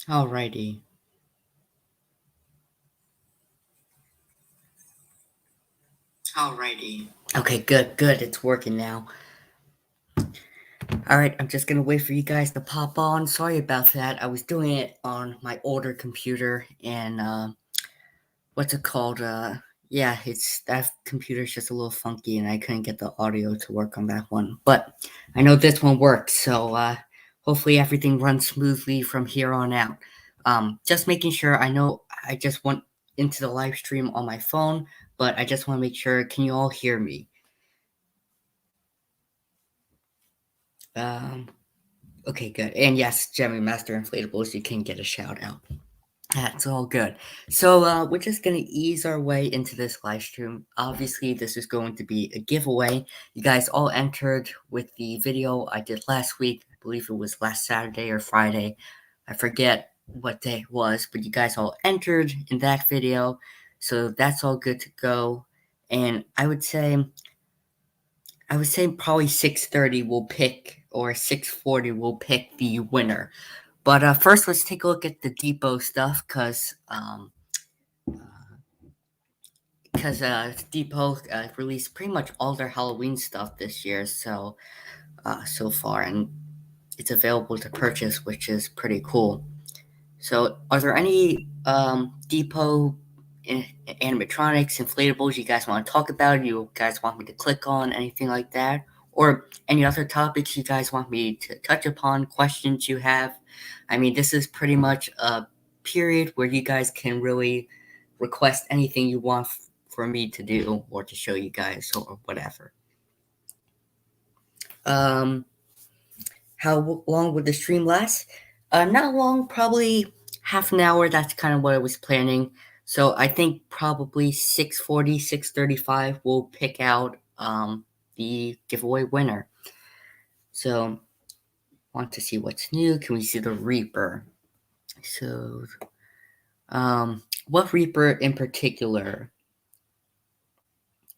Alrighty. Alrighty. Okay, good. It's working now. Alright, I'm just gonna wait for you guys to pop on. Sorry about that. I was doing it on my older computer and what's it called? Yeah, it's that computer's just a little funky and I couldn't get the audio to work on that one. But I know this one works, so hopefully everything runs smoothly from here on out. Just making sure. I know I just went into the live stream on my phone, but I just want to make sure. Can you all hear me? Um, okay, good. And yes, Gemmy Master Inflatables, you can get a shout out. That's all good. So we're just gonna ease our way into this live stream. Obviously, this is going to be a giveaway. You guys all entered with the video I did last week. I believe it was last Saturday or Friday. I forget what day it was, but you guys all entered in that video. So that's all good to go. And I would say probably 6:30 we'll pick, or 6:40 we'll pick the winner. But first, let's take a look at the depot stuff, because Depot released pretty much all their Halloween stuff this year, so far, and it's available to purchase, which is pretty cool. So, are there any Depot animatronics, inflatables you guys want to talk about? You guys want me to click on anything like that, or any other topics you guys want me to touch upon? Questions you have? I mean, this is pretty much a period where you guys can really request anything you want for me to do or to show you guys or whatever. Um, how long would the stream last? Not long, probably half an hour. That's kind of what I was planning. So I think probably 6:40, 6:35 we'll pick out the giveaway winner. So want to see what's new. Can we see the Reaper? So what Reaper in particular?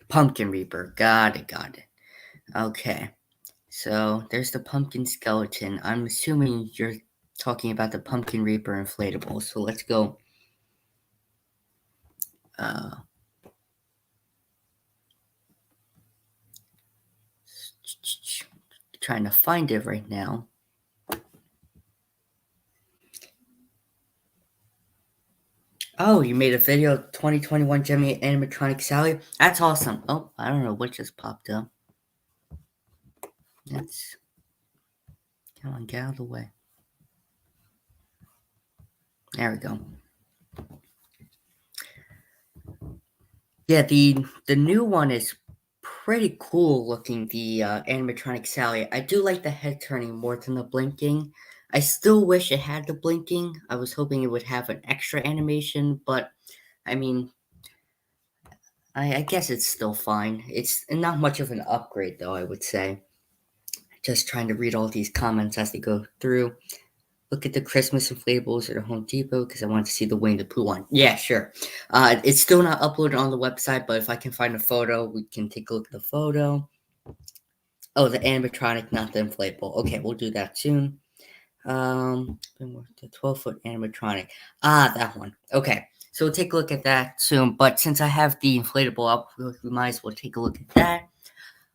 Pumpkin Reaper. Got it. Okay. So there's the pumpkin skeleton. I'm assuming you're talking about the Pumpkin Reaper inflatable. So let's go. Uh, Trying to find it right now. Oh, you made a video 2021 Gemmy animatronic Sally. That's awesome. Oh, I don't know what just popped up. That's come on, get out of the way. There we go. Yeah, the new one is pretty cool looking. The animatronic Sally. I do like the head turning more than the blinking. I still wish it had the blinking. I was hoping it would have an extra animation, but I mean, I guess it's still fine. It's not much of an upgrade, though, I would say. Just trying to read all these comments as they go through. Look at the Christmas inflatables at Home Depot because I want to see the Winnie the Pooh one. Yeah, sure. It's still not uploaded on the website, but if I can find a photo, we can take a look at the photo. Oh, the animatronic, not the inflatable. Okay, we'll do that soon. The 12-foot animatronic. That one. Okay, so we'll take a look at that soon. But since I have the inflatable up, we might as well take a look at that.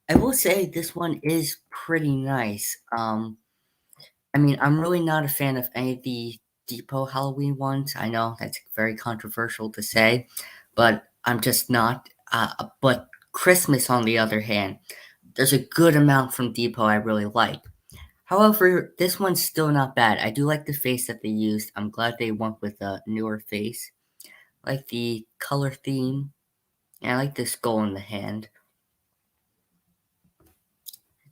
I will say this one is pretty nice. I mean, I'm really not a fan of any of the Depot Halloween ones. I know that's very controversial to say, but I'm just not. But Christmas, on the other hand, there's a good amount from Depot I really like. However, this one's still not bad. I do like the face that they used. I'm glad they went with a newer face. I like the color theme, and I like the skull in the hand.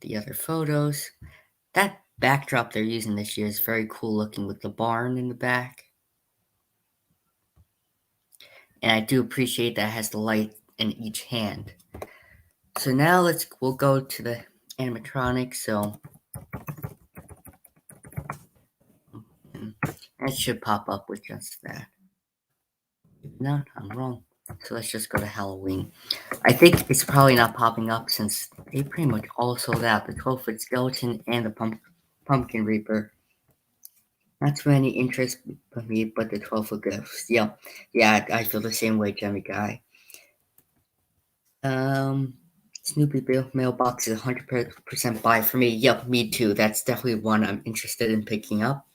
The other photos. That backdrop they're using this year is very cool looking with the barn in the back. And I do appreciate that it has the light in each hand. So now we'll go to the animatronic. So it should pop up with just that. If not, I'm wrong. So let's just go to Halloween. I think it's probably not popping up since they pretty much all sold out. The 12-foot skeleton and the pumpkin reaper. Not too many interests for me, but the 12-foot gifts. Yep. Yeah, I feel the same way, Jimmy Guy. Um, Snoopy Bill mailbox is 100% buy for me. Yep, me too. That's definitely one I'm interested in picking up.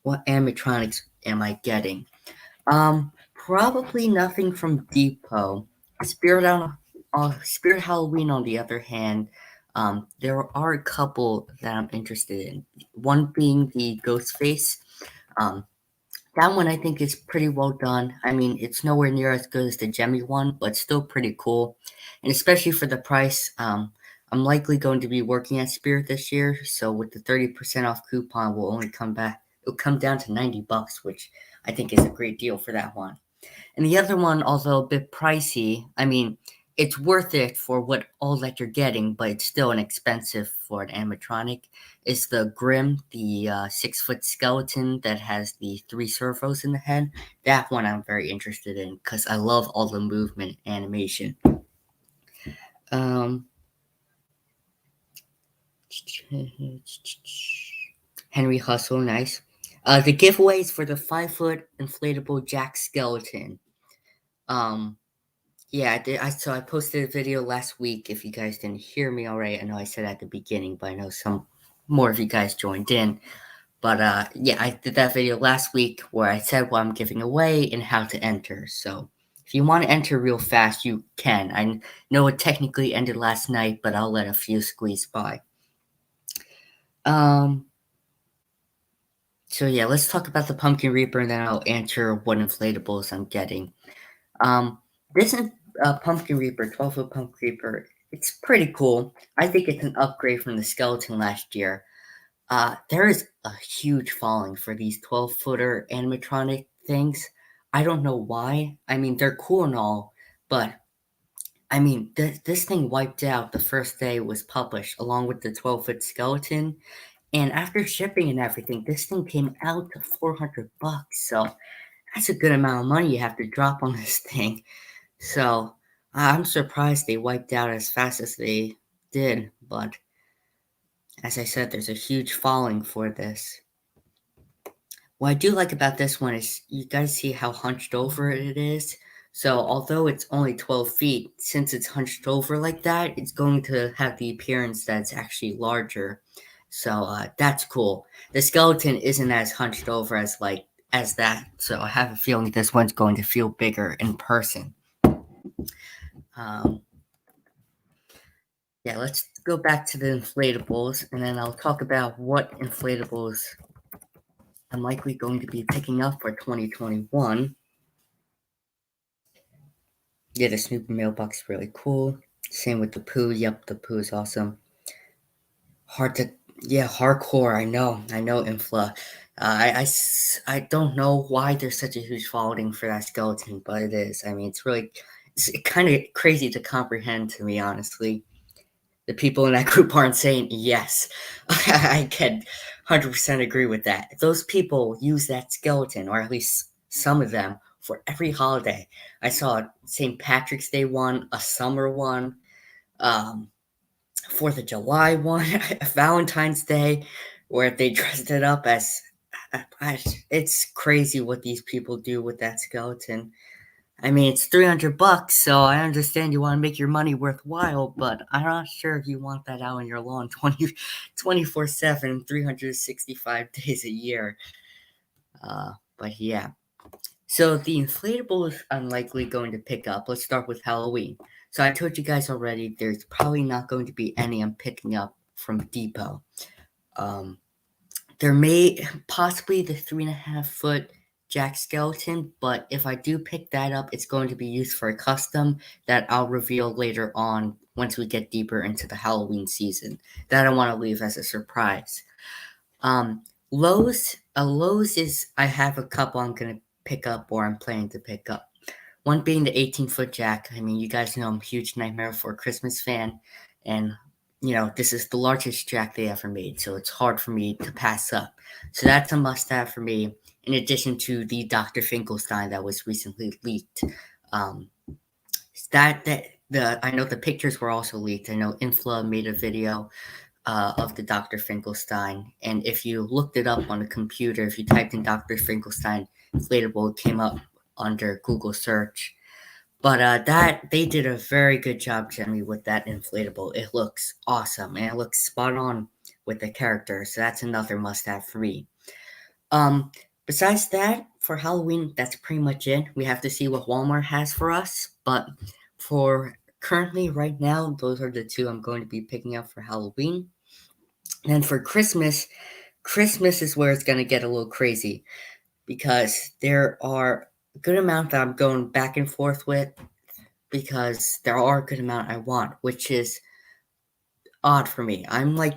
What animatronics am I getting? Probably nothing from Depot. Spirit Halloween, on the other hand, there are a couple that I'm interested in. One being the Ghostface. Um, that one I think is pretty well done. I mean, it's nowhere near as good as the Gemmy one, but still pretty cool. And especially for the price, I'm likely going to be working at Spirit this year, so with the 30% off coupon, it'll come down to $90, which I think is a great deal for that one. And the other one, although a bit pricey, I mean, it's worth it for what all that you're getting, but it's still an expensive for an animatronic. Is the Grim, the 6-foot skeleton that has the three servos in the head. That one I'm very interested in because I love all the movement animation. Um, Henry Hustle, nice. The giveaways for the 5-foot inflatable Jack skeleton. Um, Yeah, I did. I posted a video last week. If you guys didn't hear me already, I know I said at the beginning, but I know some more of you guys joined in. But yeah, I did that video last week where I said what I'm giving away and how to enter. So if you want to enter real fast, you can. I know it technically ended last night, but I'll let a few squeeze by. Um. So yeah, let's talk about the Pumpkin Reaper, and then I'll answer what inflatables I'm getting. Um, this is Pumpkin Reaper, 12-foot Pumpkin Reaper. It's pretty cool. I think it's an upgrade from the skeleton last year. There is a huge following for these 12-footer animatronic things. I don't know why. I mean, they're cool and all, but I mean, this thing wiped out the first day it was published, along with the 12-foot skeleton. And after shipping and everything, this thing came out to $400. So that's a good amount of money you have to drop on this thing. So I'm surprised they wiped out as fast as they did, but as I said, there's a huge following for this. What I do like about this one is you guys see how hunched over it is. So although it's only 12 feet, since it's hunched over like that, it's going to have the appearance that it's actually larger. So that's cool. The skeleton isn't as hunched over as that, so I have a feeling this one's going to feel bigger in person. Um, Yeah, let's go back to the inflatables, and then I'll talk about what inflatables I'm likely going to be picking up for 2021. Yeah, the Snoopy mailbox is really cool. Same with the Pooh. Yep, the Pooh is awesome. Hard to, yeah, hardcore. I know, Infla. I don't know why there's such a huge following for that skeleton, but it is. I mean, it's kind of crazy to comprehend to me, honestly. The people in that group aren't saying yes. I can 100% agree with that. Those people use that skeleton, or at least some of them, for every holiday. I saw a St. Patrick's Day one, a summer one, um, 4th of July one, Valentine's Day, where they dressed it up as. It's crazy what these people do with that skeleton. I mean, it's $300, so I understand you want to make your money worthwhile, but I'm not sure if you want that out on your lawn 24/7, 365 days a year. But yeah. So the inflatable is unlikely going to pick up. Let's start with Halloween. So I told you guys already, there's probably not going to be any I'm picking up from Depot. Um, there may possibly the 3.5-foot Jack skeleton, but if I do pick that up, it's going to be used for a custom that I'll reveal later on once we get deeper into the Halloween season. That I want to leave as a surprise. Um, Lowe's is I have a couple I'm gonna pick up or I'm planning to pick up. One being the 18-foot Jack. I mean, you guys know I'm a huge Nightmare Before Christmas fan, and this is the largest Jack they ever made, so it's hard for me to pass up. So that's a must-have for me. In addition to the Dr. Finkelstein that was recently leaked, um, that the I know the pictures were also leaked. I know Infla made a video. of the Dr. Finkelstein. And if you looked it up on a computer, if you typed in Dr. Finkelstein inflatable, it came up under Google search. But that they did a very good job, Jimmy, with that inflatable. It looks awesome and it looks spot on with the character. So that's another must-have for me. Um, Besides that, for Halloween, that's pretty much it. We have to see what Walmart has for us. But for currently, right now, those are the two I'm going to be picking up for Halloween. And for Christmas, Christmas is where it's going to get a little crazy because there are a good amount that I'm going back and forth with because there are a good amount I want, which is odd for me. I'm like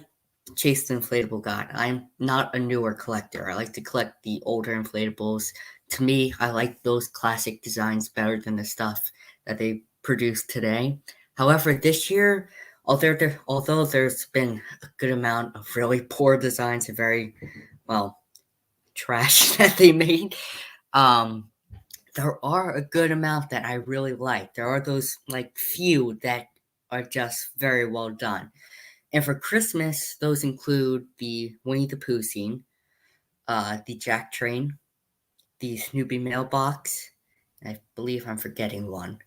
Chase the Inflatable God. I'm not a newer collector. I like to collect the older inflatables. To me, I like those classic designs better than the stuff that they produce today. However, this year, although there's been a good amount of really poor designs and very, well, trash that they made, um, there are a good amount that I really like. There are those like few that are just very well done. And for Christmas, those include the Winnie the Pooh scene, the Jack Train, the Snoopy mailbox. I believe I'm forgetting one.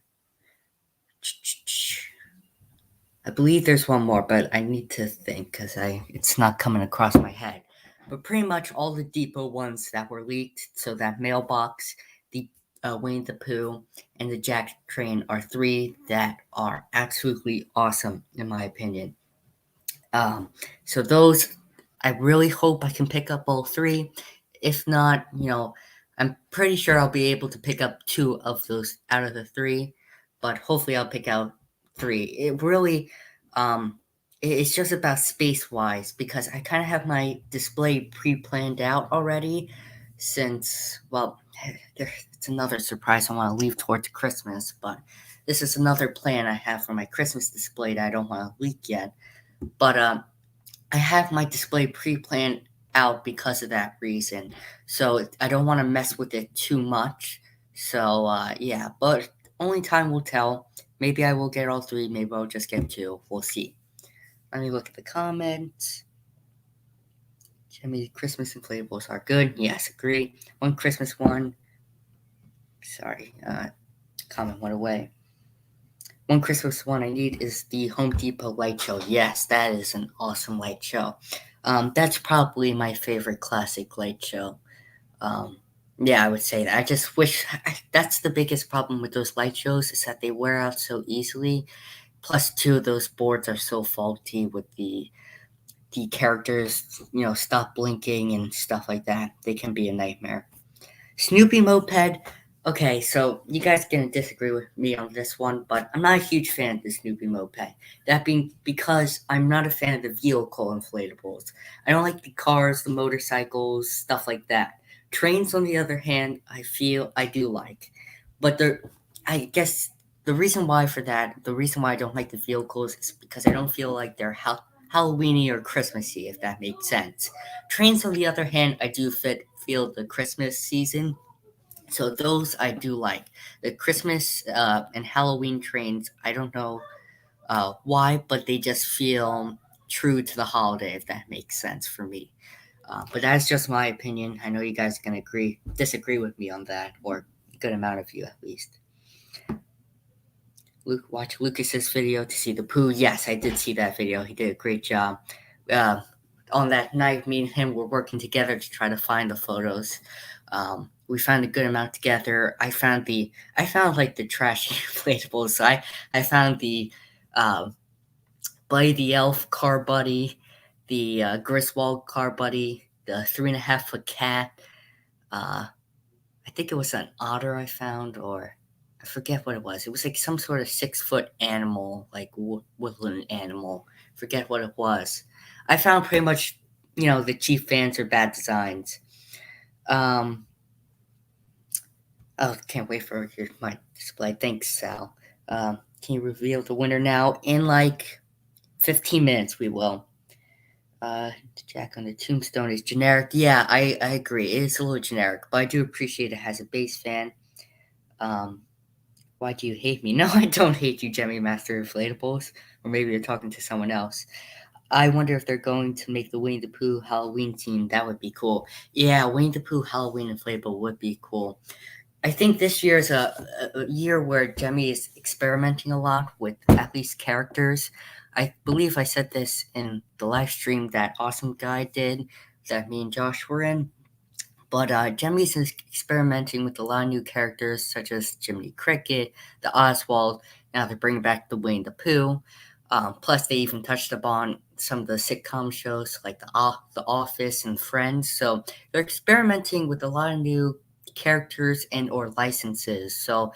I believe there's one more, but I need to think because it's not coming across my head. But pretty much all the depot ones that were leaked, so that mailbox, the Winnie the Pooh, and the Jack Train are three that are absolutely awesome in my opinion. So those, I really hope I can pick up all three. If not, I'm pretty sure I'll be able to pick up two of those out of the three, but hopefully I'll pick out three. It really, it's just about space wise because I kind of have my display pre-planned out already. Since, well, it's another surprise I want to leave towards Christmas, but this is another plan I have for my Christmas display that I don't want to leak yet. But I have my display pre-planned out because of that reason. So I don't want to mess with it too much. So yeah, but only time will tell. Maybe I will get all three. Maybe I'll just get two. We'll see. Let me look at the comments. Jimmy, Christmas inflatables are good. Yes, agree. One Christmas one. Sorry, comment went away. One Christmas one I need is the Home Depot light show. Yes, that is an awesome light show. That's probably my favorite classic light show. Um, yeah, I would say that. I just wish that's the biggest problem with those light shows is that they wear out so easily. Plus, two, those boards are so faulty with the characters, stop blinking and stuff like that. They can be a nightmare. Snoopy moped. Okay, so you guys gonna disagree with me on this one, but I'm not a huge fan of the Snoopy moped. That being because I'm not a fan of the vehicle inflatables. I don't like the cars, the motorcycles, stuff like that. Trains, on the other hand, I feel I do like, but I guess the reason why I don't like the vehicles is because I don't feel like they're Halloweeny or Christmassy, if that makes sense. Trains, on the other hand, I do feel the Christmas season, so those I do like. The Christmas and Halloween trains, I don't know why, but they just feel true to the holiday, if that makes sense for me. But that's just my opinion. I know you guys can disagree with me on that, or a good amount of you at least. Watch Lucas's video to see the poo. Yes, I did see that video. He did a great job. Uh, on that night, me and him were working together to try to find the photos. We found a good amount together. I found like the trashy inflatables. So I found the Buddy the Elf car buddy, the Griswold car buddy, the 3.5 foot cat. Uh, I think it was an otter I found, or I forget what it was. It was like some sort of 6 foot animal, like woodland animal. Forget what it was. I found pretty much, the chief fans are bad designs. Oh, can't wait for my display. Thanks, Sal. Can you reveal the winner now? In like 15 minutes, we will. Jack on the tombstone is generic. Yeah, I agree. It is a little generic, but I do appreciate it as a base fan. Why do you hate me? No, I don't hate you, Jemmy Master Inflatables. Or maybe you're talking to someone else. I wonder if they're going to make the Winnie the Pooh Halloween theme. That would be cool. Yeah, Winnie the Pooh Halloween inflatable would be cool. I think this year is a year where Jemmy is experimenting a lot with at least characters. I believe I said this in the live stream that Awesome Guy did, that me and Josh were in. But Jemmy's is experimenting with a lot of new characters, such as Jiminy Cricket, the Oswald. Now they're bringing back the Winnie the Pooh. Plus, they even touched upon some of the sitcom shows like the Office and Friends. So they're experimenting with a lot of new characters and or licenses. So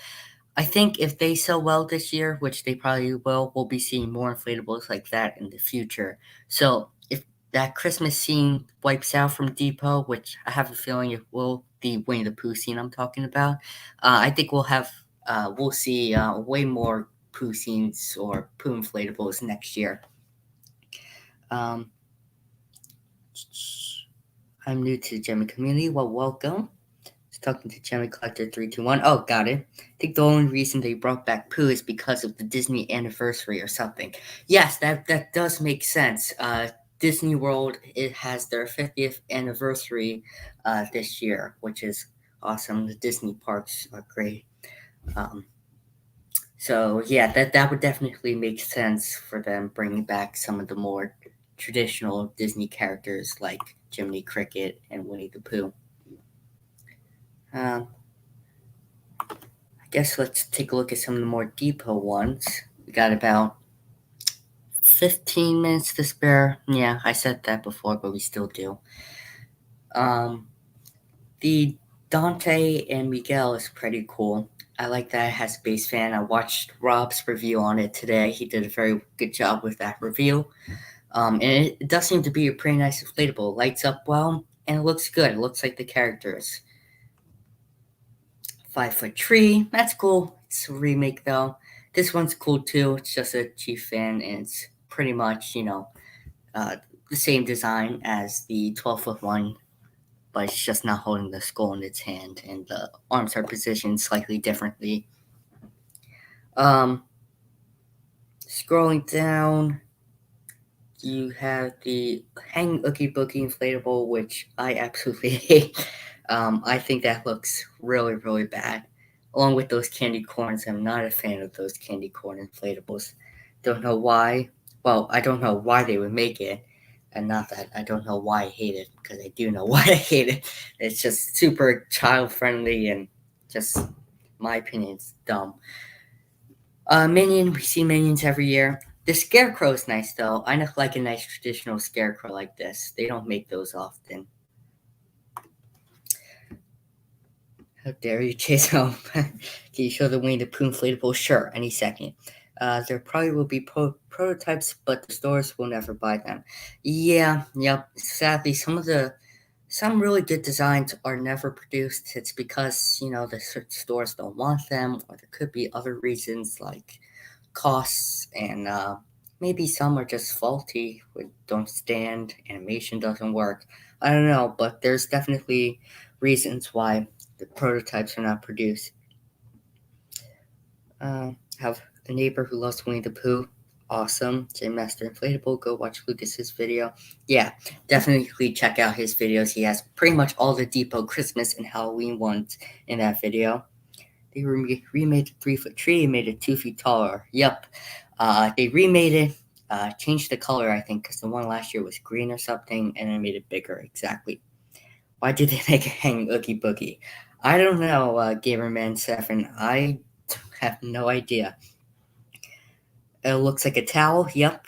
I think if they sell well this year, which they probably will, we'll be seeing more inflatables like that in the future. So if that Christmas scene wipes out from Depot, which I have a feeling it will, the Winnie the Pooh scene I'm talking about, I think we'll see way more Pooh scenes or Pooh inflatables next year. Um, I'm new to the Gemmy community. Well, welcome. Talking to Gemmy Collector 321. Oh, got it. I think the only reason they brought back Pooh is because of the Disney anniversary or something. Yes, that does make sense. Disney World, it has their 50th anniversary this year, which is awesome. The Disney parks are great. Um, so yeah, that would definitely make sense for them bringing back some of the more traditional Disney characters like Jiminy Cricket and Winnie the Pooh. Um, I guess let's take a look at some of the more depot ones. We got about 15 minutes to spare. Yeah, I said that before, but we still do. Um, the Dante and Miguel is pretty cool. I like that it has Space Fan. I watched Rob's review on it today. He did a very good job with that review. And it does seem to be a pretty nice inflatable. It lights up well, and it looks good. It looks like the characters. 5 Foot Tree, that's cool. It's a remake though. This one's cool too. It's just a Chief fan, and it's pretty much, uh, the same design as the 12 foot one, but it's just not holding the skull in its hand, and the arms are positioned slightly differently. Um, Scrolling down, you have the Hang Ookie Bookie inflatable, which I absolutely hate. I think that looks really, really bad. Along with those candy corns, I'm not a fan of those candy corn inflatables. Don't know why. Well, I don't know why they would make it, and not that I don't know why I hate it, because I do know why I hate it. It's just super child friendly and just, my opinion, it's dumb. Minion, we see minions every year. The scarecrow is nice though. I like a nice traditional scarecrow like this. They don't make those often. How dare you chase home? Can you show the Winnie the Pooh inflatable? Sure, any second. There probably will be prototypes, but the stores will never buy them. Yeah, yep. Sadly, some really good designs are never produced. It's because the stores don't want them, or there could be other reasons like costs, and maybe some are just faulty, don't stand, animation doesn't work. I don't know, but there's definitely reasons why the prototypes are not produced. Have a neighbor who loves Winnie the Pooh. Awesome. J Master Inflatable. Go watch Lucas's video. Yeah, definitely check out his videos. He has pretty much all the Depot Christmas and Halloween ones in that video. They remade the 3 foot tree, made it 2 feet taller. Yep. They remade it, changed the color, I think, because the one last year was green or something, and then made it bigger. Exactly. Why did they make it hang Oogie Boogie? I don't know, Gamerman7. I have no idea. It looks like a towel. Yep.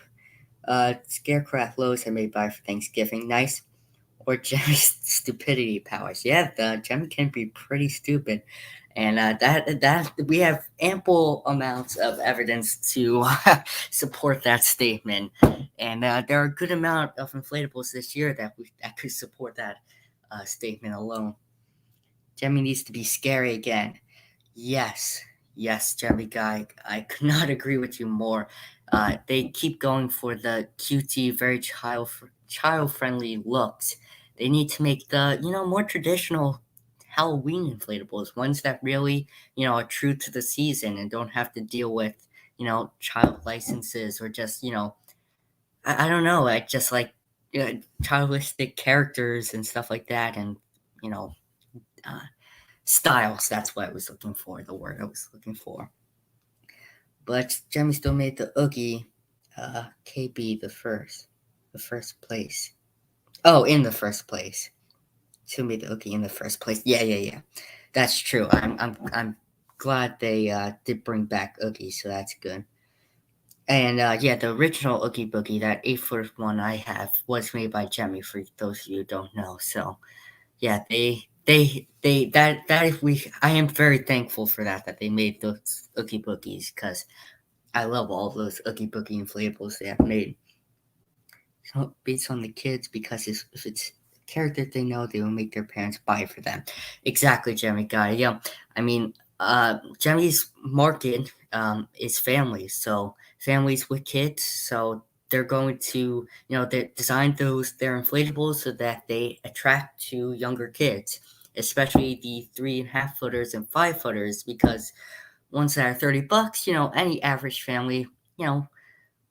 Scarecrow Lowe's I made by for Thanksgiving. Nice. Or Jemmy's stupidity powers. Yeah, the Jemmy can be pretty stupid, and that we have ample amounts of evidence to support that statement. And there are a good amount of inflatables this year that could support that statement alone. Jemmy needs to be scary again. Yes, yes, Jemmy guy. I could not agree with you more. They keep going for the cutesy, very child friendly looks. They need to make the more traditional Halloween inflatables, ones that really are true to the season and don't have to deal with child licenses or just I don't know. I just like childistic characters and stuff like that, and you know, uh, styles. That's what I was looking for. The word I was looking for. But Jemmy still made the Oogie KB the first place. Oh, in the first place. Still made the Oogie in the first place. Yeah, yeah, yeah. That's true. I'm glad they did bring back Oogie, so that's good. And yeah, the original Oogie Boogie, that 8 foot one I have, was made by Jemmy. For those of you who don't know, so yeah, they that if we, I am very thankful for that they made those Oogie Boogies because I love all those Oogie Boogie inflatables they have made. So based on the kids, because if it's a character they know, they will make their parents buy for them. Exactly, Jemmy guy. Yeah, I mean, Jemmy's market is families, so families with kids. So they're going to, they design their inflatables so that they attract to younger kids, especially the 3.5 footers and 5 footers, because ones that are $30, any average family, you know,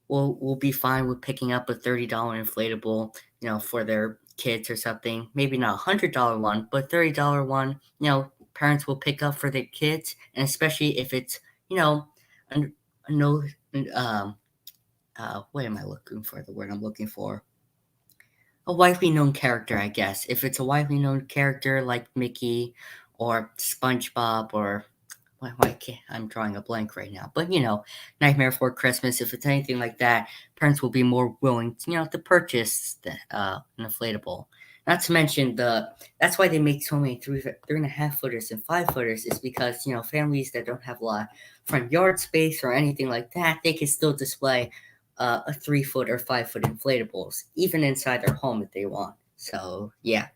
will be fine with picking up a $30 inflatable, for their kids or something. Maybe not $100 one, but $30 one, parents will pick up for their kids, and especially if it's, a, a no, um, what am I looking for? The word I'm looking for. A widely known character, I guess. If it's a widely known character like Mickey or SpongeBob or why can't I'm drawing a blank right now? But Nightmare Before Christmas. If it's anything like that, parents will be more willing, to purchase an inflatable. Not to mention that's why they make so many 3.5 footers and 5 footers is because families that don't have a lot of front yard space or anything like that, they can still display a 3 foot or 5 foot inflatables even inside their home if they want. So yeah,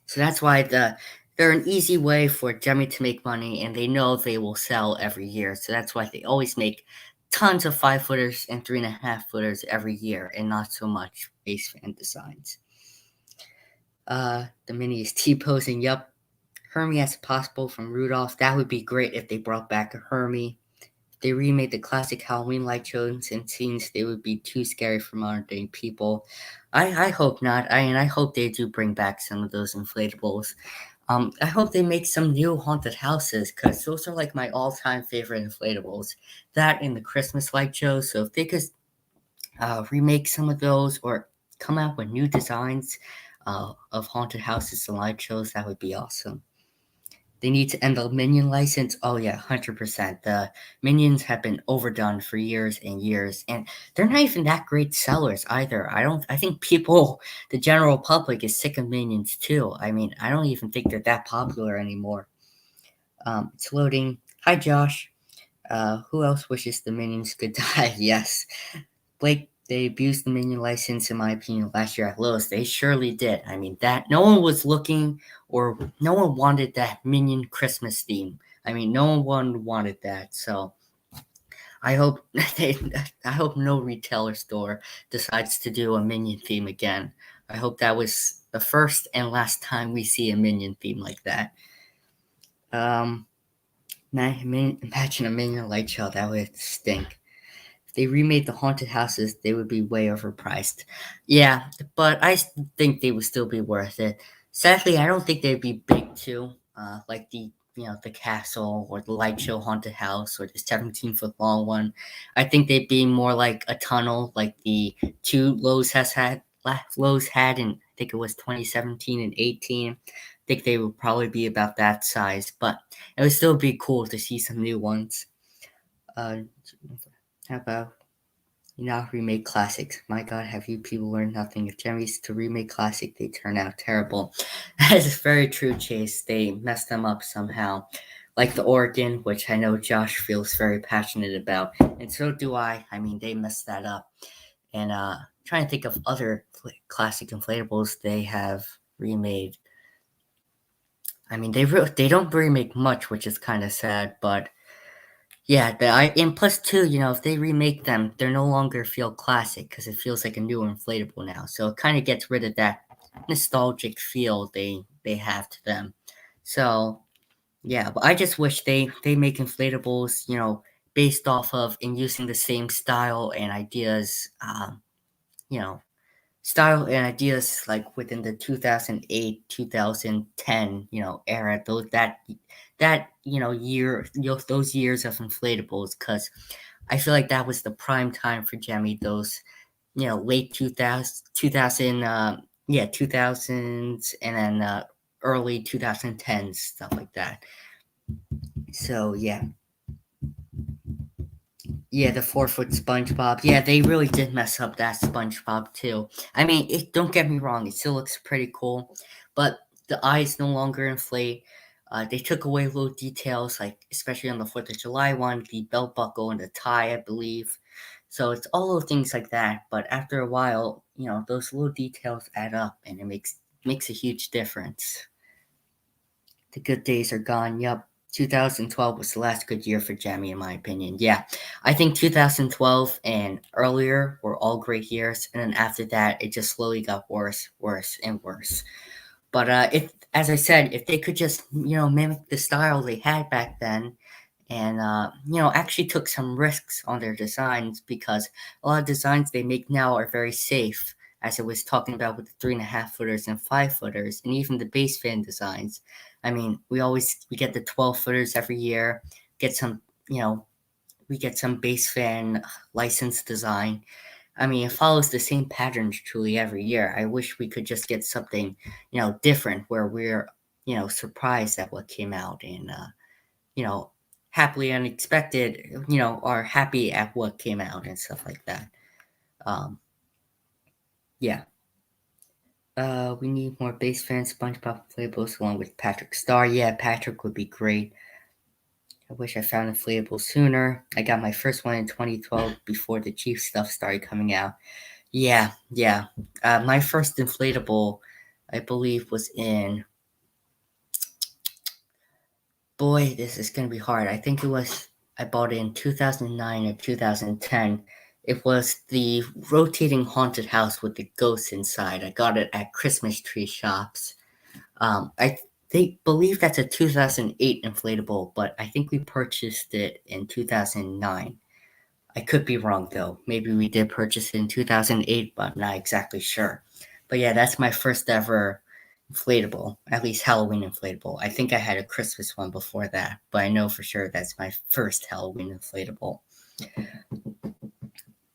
so that's why they're an easy way for Jemmy to make money, and they know they will sell every year. So that's why they always make tons of 5 footers and 3.5 footers every year, and not so much base fan designs. The mini is T posing. Yup, Hermie as possible from Rudolph. That would be great if they brought back a Hermie. If they remade the classic Halloween light shows and scenes, they would be too scary for modern day people. I hope not. I hope they do bring back some of those inflatables. I hope they make some new haunted houses because those are like my all-time favorite inflatables. That and the Christmas light show. So if they could remake some of those or come out with new designs of haunted houses and light shows, that would be awesome. They need to end the Minion license. Oh yeah, 100%. The Minions have been overdone for years and years, and they're not even that great sellers either. I think people, the general public, is sick of Minions too. I mean, I don't even think they're that popular anymore. It's loading. Hi, Josh. Who else wishes the Minions could die? Yes. Blake, they abused the Minion license, in my opinion, last year at Lowe's. They surely did. I mean, that no one was looking or no one wanted that Minion Christmas theme. I mean, no one wanted that. So I hope they, I hope no retailer store decides to do a Minion theme again. I hope that was the first and last time we see a Minion theme like that. Um, imagine a Minion light show. That would stink. They remade the haunted houses, they would be way overpriced. Yeah, but I think they would still be worth it. Sadly, I don't think they'd be big too, like the castle or the light show haunted house or the 17-foot long one. I think they'd be more like a tunnel, like the two Lowe's had in, I think it was 2017 and 18. I think they would probably be about that size, but it would still be cool to see some new ones. Uh, how about remake classics? My God, have you people learned nothing? If Jerry's to remake classic, they turn out terrible. That is very true, Chase. They messed them up somehow. Like the Oregon, which I know Josh feels very passionate about, and so do I. I mean, they messed that up. And trying to think of other classic inflatables they have remade. I mean, they don't remake much, which is kind of sad, but yeah, and plus two, if they remake them, they no longer feel classic because it feels like a new inflatable now. So it kind of gets rid of that nostalgic feel they have to them. So yeah, but I just wish they make inflatables, based off of and using the same style and ideas you know, style and ideas like within the 2008 2010 era, that year, those years of inflatables, because I feel like that was the prime time for Jemmy. Those late 2000 yeah, 2000s, and then early 2010s, stuff like that. So yeah, the 4 foot SpongeBob. Yeah, they really did mess up that SpongeBob too. I mean, don't get me wrong; it still looks pretty cool, but the eyes no longer inflate. They took away little details, like especially on the 4th of July one, the belt buckle and the tie, I believe. So it's all little things like that. But after a while, those little details add up, and it makes a huge difference. The good days are gone. Yup. 2012 was the last good year for Jamie, in my opinion. Yeah, I think 2012 and earlier were all great years, and then after that, it just slowly got worse, worse, and worse. But if, as I said, if they could just mimic the style they had back then, and actually took some risks on their designs, because a lot of designs they make now are very safe, as I was talking about with the 3.5 footers and 5 footers, and even the base fan designs. I mean, we get the 12 footers every year, get some you know we get some base fan licensed design. I mean, it follows the same patterns truly every year. I wish we could just get something different, where we're surprised at what came out, and you know, happily unexpected, are happy at what came out and stuff like that. Um, yeah. We need more base fans, SpongeBob inflatables along with Patrick Star. Yeah, Patrick would be great. I wish I found inflatable sooner. I got my first one in 2012 before the Chief stuff started coming out. Yeah, yeah. My first inflatable, I believe, was in. Boy, this is gonna be hard. I think it was. I bought it in 2009 or 2010. It was the rotating haunted house with the ghosts inside. I got it at Christmas tree shops. I they believe that's a 2008 inflatable, but I think we purchased it in 2009. I could be wrong though. Maybe we did purchase it in 2008, but I'm not exactly sure. But yeah, that's my first ever inflatable, at least Halloween inflatable. I think I had a Christmas one before that, but I know for sure that's my first Halloween inflatable.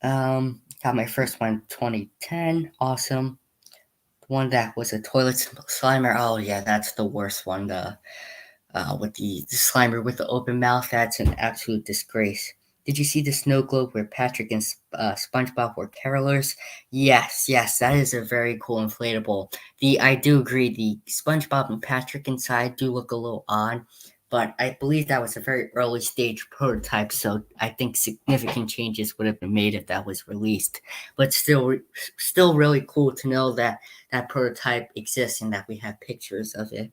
Got my first one in 2010. Awesome. The one that was a toilet slimer. Oh yeah, that's the worst one. With the Slimer with the open mouth. That's an absolute disgrace. Did you see the snow globe where Patrick and SpongeBob were carolers? Yes, yes, that is a very cool inflatable. I do agree, the SpongeBob and Patrick inside do look a little odd, but I believe that was a very early stage prototype, so I think significant changes would have been made if that was released. But still really cool to know that that prototype exists and that we have pictures of it.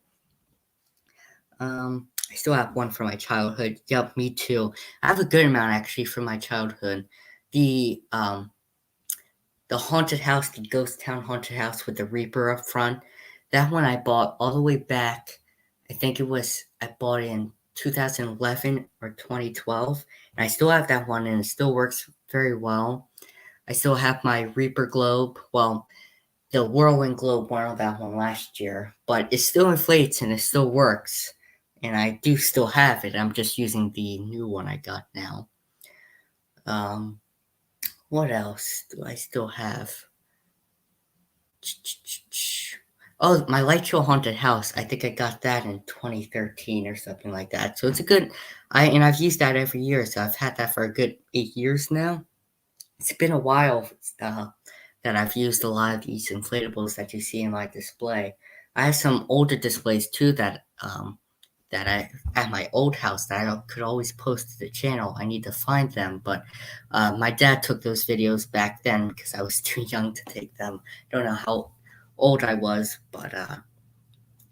I still have one from my childhood. Yep, me too. I have a good amount actually from my childhood. The um the haunted house, the ghost town haunted house with the Reaper up front. That one I bought all the way back. I bought it in 2011 or 2012, and I still have that one, and it still works very well. I still have my Reaper globe. Well, the Whirlwind Globe won that one last year, but it still inflates and it still works. And I do still have it. I'm just using the new one I got now. Um, what else do I still have? Oh, my Light Show Haunted House. I think I got that in 2013 or something like that. So it's a good. I've used that every year. So I've had that for a good 8 years now. It's been a while that I've used a lot of these inflatables that you see in my display. I have some older displays too that I at my old house that I could always post to the channel. I need to find them, but my dad took those videos back then because I was too young to take them. Don't know how old I was, but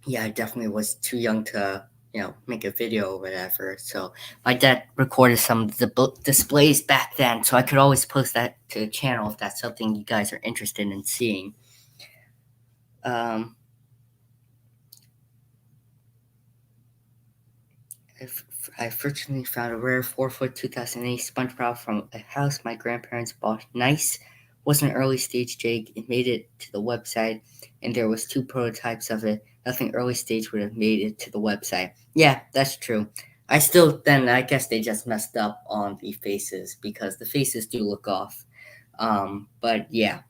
yeah, I definitely was too young to make a video or whatever. So my dad recorded some of the displays back then, so I could always post that to the channel if that's something you guys are interested in seeing. Um, I fortunately found a rare 4 foot 2008 SpongeBob from a house my grandparents bought. Nice. wasn't early stage, Jake. It made it to the website, and there was two prototypes of it. Nothing early stage would have made it to the website. Yeah, that's true. I guess they just messed up on the faces because the faces do look off. But yeah,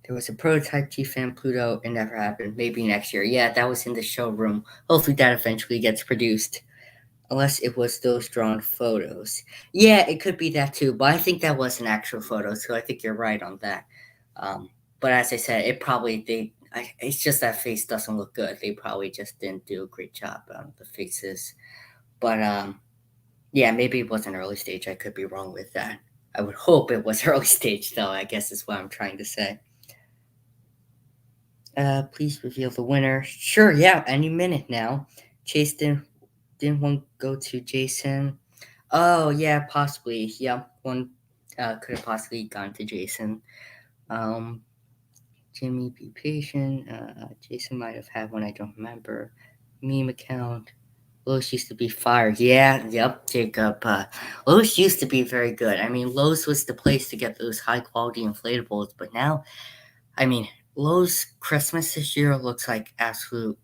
there was a prototype G-Fan Pluto. It never happened. Maybe next year. Yeah, that was in the showroom. Hopefully that eventually gets produced. Unless it was those drawn photos. Yeah, it could be that too, but I think that was an actual photo, so I think you're right on that. Um, but as I said, it's just that face doesn't look good. They probably just didn't do a great job on the faces. But yeah, maybe it was an early stage. I could be wrong with that. I would hope it was early stage, though, I guess is what I'm trying to say. Please reveal the winner. Sure, yeah, any minute now. Chase didn't one go to Jason. Oh yeah, possibly. Yeah, one could have possibly gone to Jason. Um, Jimmy, be patient. Jason might have had one. I don't remember. Meme account. Lowe's used to be fired. Yeah, yep, Jacob. Lowe's used to be very good. I mean, Lowe's was the place to get those high quality inflatables, but now, I mean, Lowe's Christmas this year looks like absolute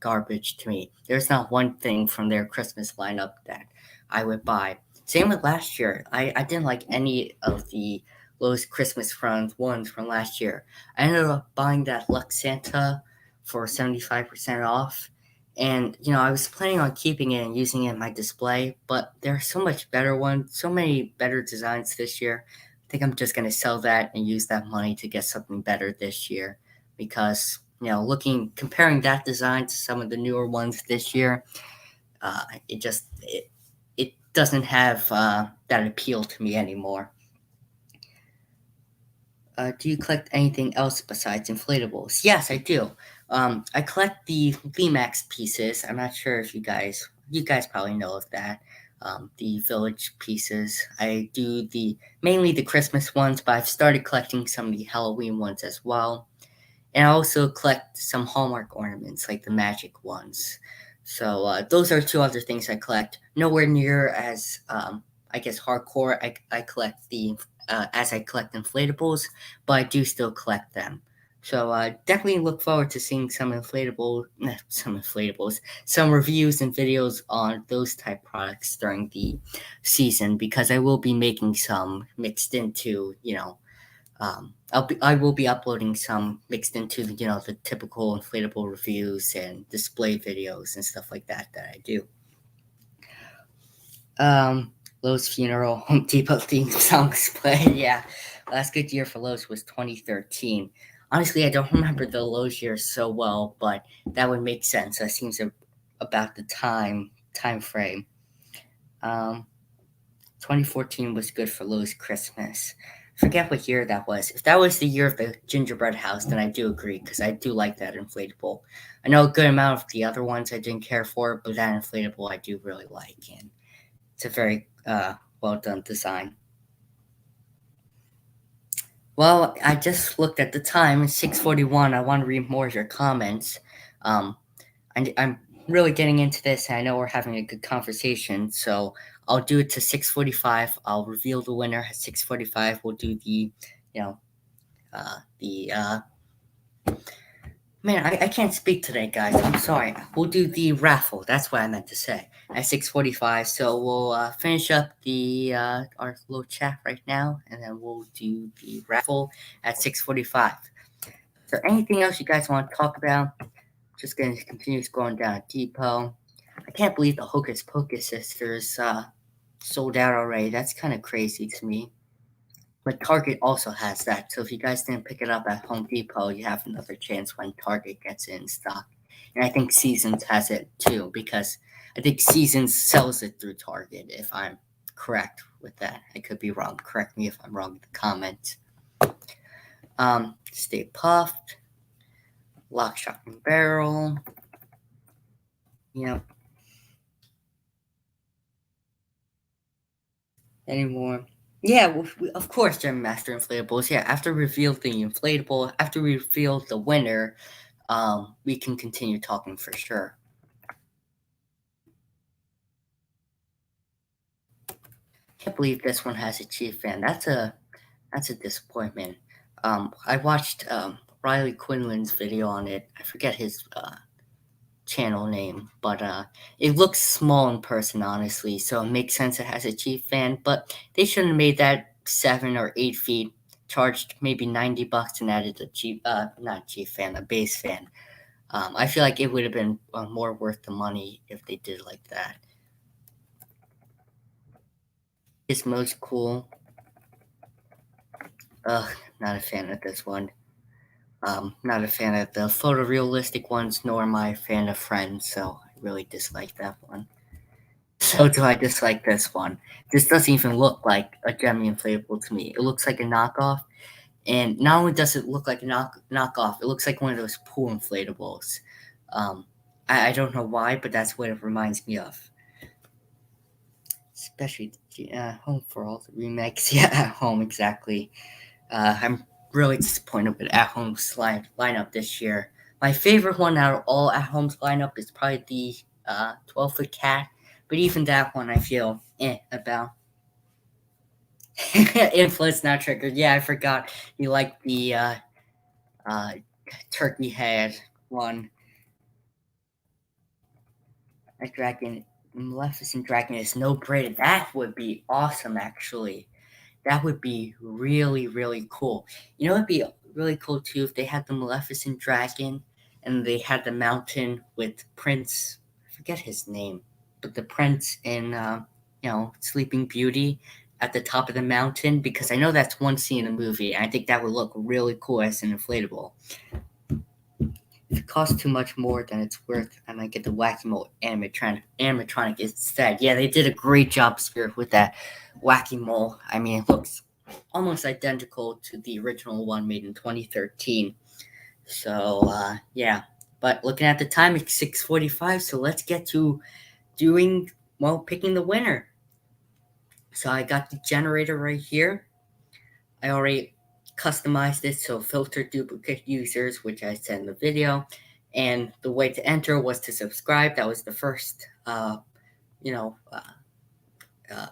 garbage to me. There's not one thing from their Christmas lineup that I would buy. Same with last year. I didn't like any of the Lowe's Christmas front ones from last year. I ended up buying that Lux Santa for 75% off. And, I was planning on keeping it and using it in my display, but there are so much better ones, so many better designs this year. I think I'm just going to sell that and use that money to get something better this year because comparing that design to some of the newer ones this year, it doesn't have that appeal to me anymore. Do you collect anything else besides inflatables? Yes, I do. I collect the VMAX pieces. I'm not sure if you guys probably know of that. The village pieces. I do mainly the Christmas ones, but I've started collecting some of the Halloween ones as well. And I also collect some Hallmark ornaments, like the magic ones. So those are two other things I collect. Nowhere near as, I guess, hardcore. I collect as I collect inflatables, but I do still collect them. So definitely look forward to seeing some reviews and videos on those type products during the season because I will be making some mixed into, I will be uploading some mixed into the typical inflatable reviews and display videos and stuff like that I do. Lowe's funeral Home Depot theme songs play. Yeah, last good year for Lowe's was 2013. Honestly, I don't remember the Lowe's year so well, but that would make sense. That seems about the time frame. Um, 2014 was good for Lowe's Christmas. Forget what year that was. If that was the year of the gingerbread house, then I do agree because I do like that inflatable. I know a good amount of the other ones I didn't care for, but that inflatable I do really like, and it's a very well done design. Well, I just looked at the time. It's 6:41. I want to read more of your comments. Um, I'm really getting into this, and I know we're having a good conversation. So I'll do it to 6:45. I'll reveal the winner at 6:45. We'll do you know, the man. I can't speak today, guys. I'm sorry. We'll do the raffle. That's what I meant to say at 6:45. So we'll finish up the our little chat right now, and then we'll do the raffle at 6:45. Is there anything else you guys want to talk about? Just gonna continue scrolling down at Depot. I can't believe the Hocus Pocus sisters sold out already. That's kind of crazy to me. But Target also has that. So if you guys didn't pick it up at Home Depot, you have another chance when Target gets it in stock. And I think Seasons has it too because I think Seasons sells it through Target. If I'm correct with that, I could be wrong. Correct me if I'm wrong in the comments. Stay Puffed, Lock, Shock, and Barrel. Yep. Anymore. Yeah, well, of course, Gem Master Inflatables. Yeah, after reveal the inflatable, after we reveal the winner, we can continue talking for sure. Can't believe this one has a Chief fan. That's a disappointment. I watched Riley Quinlan's video on it. I forget his channel name, but it looks small in person, honestly. So it makes sense it has a cheap fan, but they shouldn't have made that 7 or 8 feet. Charged maybe $90 and added a cheap, not cheap fan, a base fan. I feel like it would have been more worth the money if they did like that. It's most cool. Ugh, not a fan of this one. Not a fan of the photorealistic ones, nor am I a fan of Friends, so I really dislike that one. So do I dislike this one. This doesn't even look like a Gemmy inflatable to me. It looks like a knockoff, and not only does it look like a knockoff, it looks like one of those pool inflatables. Um, I don't know why, but that's what it reminds me of. Especially Home for all the remakes. Yeah, at home, exactly. I'm really disappointed with at home's lineup this year. My favorite one out of all at home's lineup is probably the 12-foot cat, but even that one I feel about. Influence not triggered. Yeah, I forgot you like the uh, turkey head one. That dragon, Maleficent dragon is no brainer. That would be awesome, actually. That would be really, really cool. You know, it'd be really cool too if they had the Maleficent dragon and they had the mountain with Prince. I forget his name, but the prince in Sleeping Beauty at the top of the mountain, because I know that's one scene in the movie. And I think that would look really cool as an inflatable. If it costs too much more than it's worth, I might get the Wacky-Mole animatronic instead. Yeah, they did a great job, Spirit, with that Wacky-Mole. I mean, it looks almost identical to the original one made in 2013. So, yeah. But looking at the time, it's 6:45, so let's get to picking the winner. So I got the generator right here. I already customized it, so filter duplicate users, which I said in the video. And the way to enter was to subscribe. That was the first, you know, uh, uh,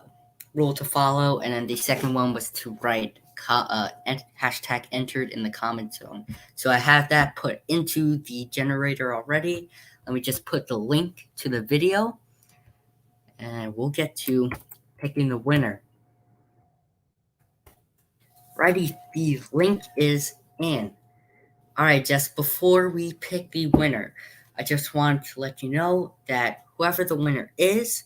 rule to follow. And then the second one was to write hashtag entered in the comment zone. So I have that put into the generator already. Let me just put the link to the video, and we'll get to picking the winner. Righty, the link is in. All right, just before we pick the winner, I just want to let you know that whoever the winner is,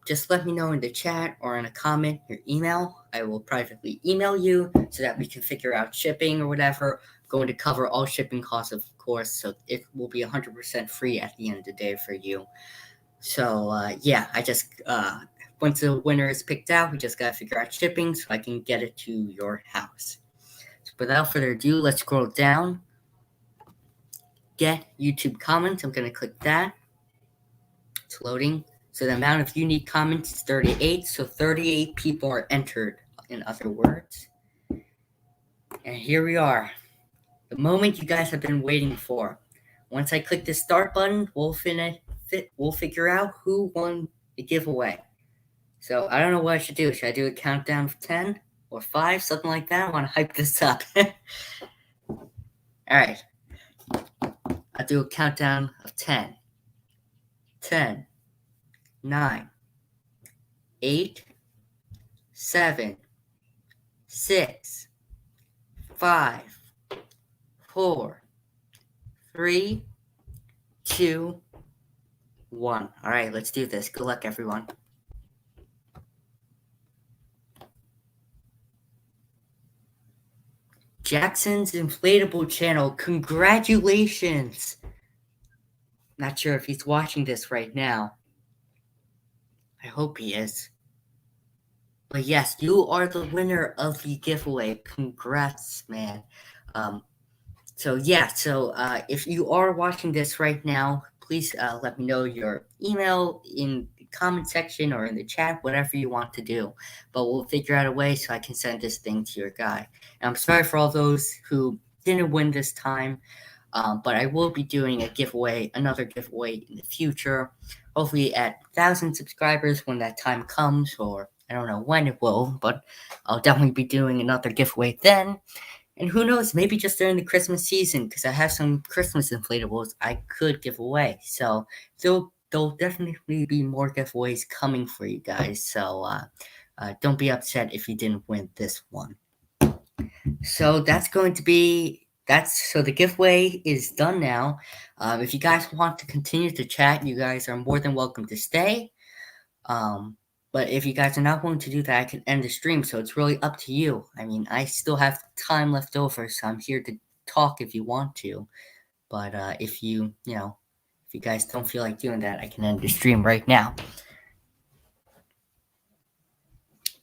just let me know in the chat or in a comment your email. I will privately email you so that we can figure out shipping or whatever. Going to cover all shipping costs, of course, so it will be 100% free at the end of the day for you. So, yeah, once the winner is picked out, we just got to figure out shipping so I can get it to your house. So without further ado, let's scroll down. Get YouTube comments. I'm going to click that. It's loading. So the amount of unique comments is 38. So 38 people are entered, in other words. And here we are. The moment you guys have been waiting for. Once I click the start button, we'll figure out who won the giveaway. So I don't know what I should do. Should I do a countdown of 10 or 5, something like that? I want to hype this up. All right. I'll do a countdown of 10. 10, 9, 8, 7, 6, 5, 4, 3, 2, 1. All right, let's do this. Good luck, everyone. Jackson's Inflatable channel, congratulations! Not sure if he's watching this right now. I hope he is. But yes, you are the winner of the giveaway. Congrats, man. So if you are watching this right now, please let me know your email in the comment section or in the chat, whatever you want to do. But we'll figure out a way so I can send this thing to your guy. And I'm sorry for all those who didn't win this time, but I will be doing another giveaway in the future. Hopefully at 1,000 subscribers when that time comes, or I don't know when it will, but I'll definitely be doing another giveaway then. And who knows, maybe just during the Christmas season, because I have some Christmas inflatables I could give away. So there'll definitely be more giveaways coming for you guys. So don't be upset if you didn't win this one. So the giveaway is done now. If you guys want to continue to chat, you guys are more than welcome to stay. But if you guys are not willing to do that, I can end the stream. So it's really up to you. I mean, I still have time left over, so I'm here to talk if you want to. But if if you guys don't feel like doing that, I can end the stream right now.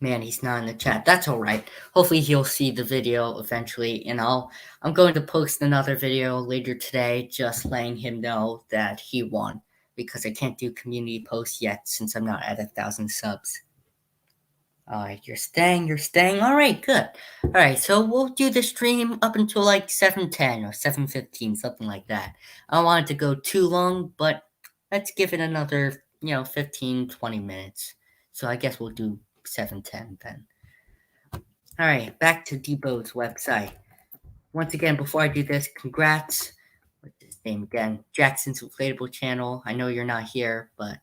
Man, he's not in the chat. That's all right. Hopefully, he'll see the video eventually, and I'm going to post another video later today, just letting him know that he won because I can't do community posts yet since I'm not at 1,000 subs. All right, you're staying. All right, good. All right, so we'll do the stream up until like 7:10 or 7:15, something like that. I don't want it to go too long, but let's give it another 15, 20 minutes. So I guess we'll do 7:10 then. All right, back to Depot's website. Once again, before I do this, congrats. What's his name again? Jackson's Inflatable channel. I know you're not here, but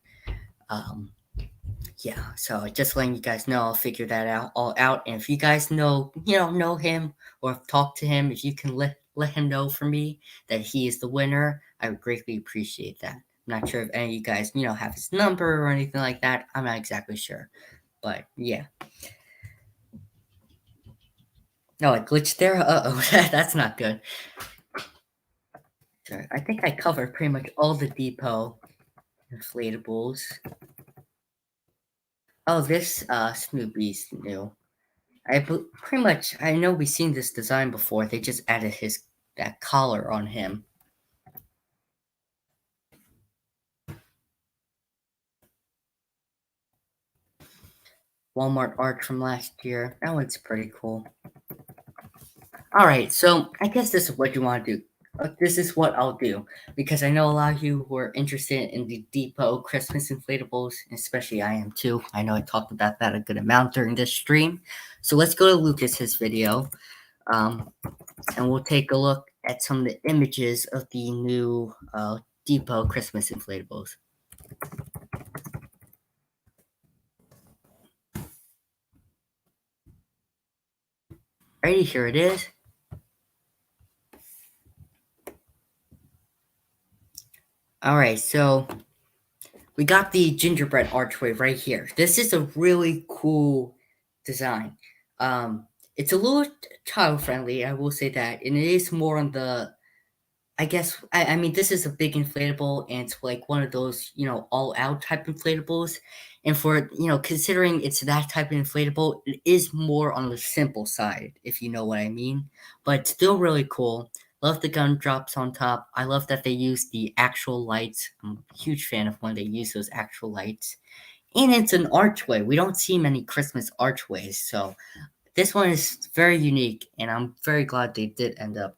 yeah. So just letting you guys know, I'll figure that all out. And if you guys know him or have talked to him, if you can let him know for me that he is the winner, I would greatly appreciate that. I'm not sure if any of you guys have his number or anything like that. I'm not exactly sure, but yeah. No, it glitched there? Uh-oh, that's not good. Sorry, I think I covered pretty much all the Depot inflatables. Oh, this Snoopy's new. I know we've seen this design before. They just added that collar on him. Walmart art from last year. That one's pretty cool. All right, so I guess this is what you want to do. This is what I'll do because I know a lot of you were interested in the Depot Christmas inflatables, especially I am too. I know I talked about that a good amount during this stream. So let's go to Lucas's video, and we'll take a look at some of the images of the new Depot Christmas inflatables. Ready? Here it is. All right, so we got the gingerbread archway right here. This is a really cool design. It's a little child friendly, I will say that, and it is more on the. I mean, this is a big inflatable, and it's like one of those all out type inflatables. And for considering it's that type of inflatable, it is more on the simple side, if you know what I mean. But still really cool. Love the gumdrops on top. I love that they use the actual lights. I'm a huge fan of when they use those actual lights. And it's an archway. We don't see many Christmas archways, so this one is very unique, and I'm very glad they did end up